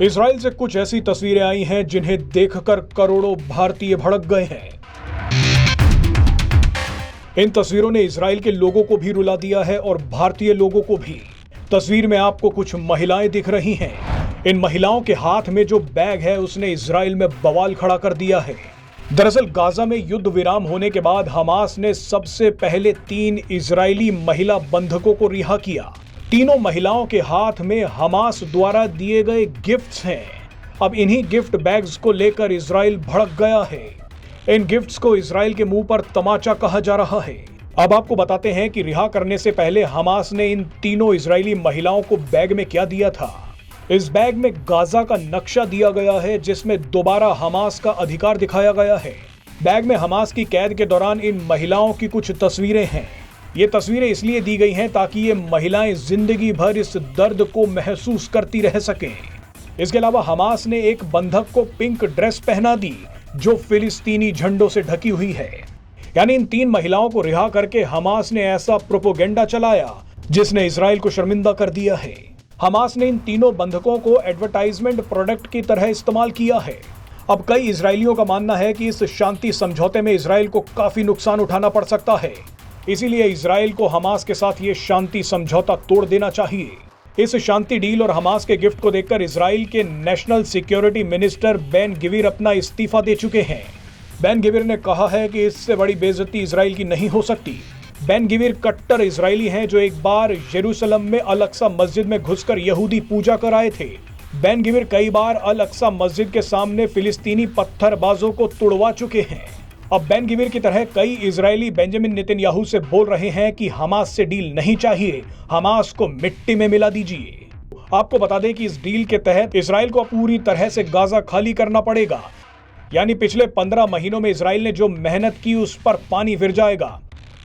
Israel से कुछ ऐसी तस्वीरें आई हैं जिन्हें देखकर करोड़ों भारतीय भड़क गए हैं। इन तस्वीरों ने इजराइल के लोगों को भी रुला दिया है और भारतीय लोगों को भी। तस्वीर में आपको कुछ महिलाएं दिख रही हैं। इन महिलाओं के हाथ में जो बैग है उसने इजराइल में बवाल खड़ा कर दिया है। दरअसल गाजा में युद्ध विराम होने के बाद हमास ने सबसे पहले 3 इजरायली महिला बंधकों को रिहा किया। तीनों महिलाओं के हाथ में हमास द्वारा दिए गए गिफ्ट्स हैं। अब इन्हीं गिफ्ट बैग्स को लेकर इजराइल भड़क गया है। इन गिफ्ट्स को इजराइल के मुंह पर तमाचा कहा जा रहा है। अब आपको बताते हैं कि रिहा करने से पहले हमास ने इन तीनों इजरायली महिलाओं को बैग में क्या दिया था। इस बैग में गाजा का नक्शा दिया गया है जिसमें दोबारा हमास का अधिकार दिखाया गया है। बैग में हमास की कैद के दौरान इन महिलाओं की कुछ तस्वीरें हैं। ये तस्वीरें इसलिए दी गई हैं ताकि ये महिलाएं जिंदगी भर इस दर्द को महसूस करती रह सकें। इसके अलावा हमास ने एक बंधक को पिंक ड्रेस पहना दी जो फिलिस्तीनी झंडों से ढकी हुई है। यानी इन 3 महिलाओं को रिहा करके हमास ने ऐसा प्रोपोगेंडा चलाया जिसने इजराइल को शर्मिंदा कर दिया है। हमास ने इन तीनों बंधकों को एडवर्टाइजमेंट प्रोडक्ट की तरह इस्तेमाल किया है। अब कई इजरायलियों का मानना है कि इस शांति समझौते में इजराइल को काफी नुकसान उठाना पड़ सकता है। इसीलिए इजराइल को हमास के साथ ये शांति समझौता तोड़ देना चाहिए। इस शांति डील और हमास के गिफ्ट को देखकर इजराइल के नेशनल सिक्योरिटी मिनिस्टर बेन गिविर अपना इस्तीफा दे चुके हैं। बेन गिविर ने कहा है कि इससे बड़ी बेइज्जती इजराइल की नहीं हो सकती। बेन गिविर कट्टर इजरायली हैं जो एक बार यरूशलेम में अल अक्सा मस्जिद में घुसकर यहूदी पूजा कर आए थे। बेन गिविर कई बार अल अक्सा मस्जिद के सामने फिलिस्तीनी पत्थरबाजों को तुड़वा चुके हैं। अब बेन गिविर की तरह कई इजरायली बेंजामिन नेतन्याहू से बोल रहे हैं कि हमास से डील नहीं चाहिए, हमास को मिट्टी में मिला दीजिए। आपको बता दें कि इस डील के तहत इजराइल को पूरी तरह से गाजा खाली करना पड़ेगा। यानी पिछले 15 महीनों में इजराइल ने जो मेहनत की उस पर पानी फिर जाएगा।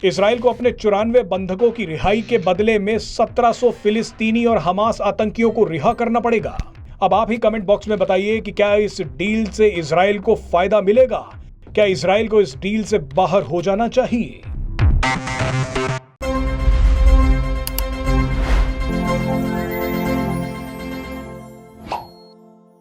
इजराइल को अपने 94 बंधकों की रिहाई के बदले में 1700 फिलिस्तीनी और हमास आतंकियों को रिहा करना पड़ेगा। अब आप ही कमेंट बॉक्स में बताइए कि क्या इस डील से इजराइल को फायदा मिलेगा? क्या इजराइल को इस डील से बाहर हो जाना चाहिए?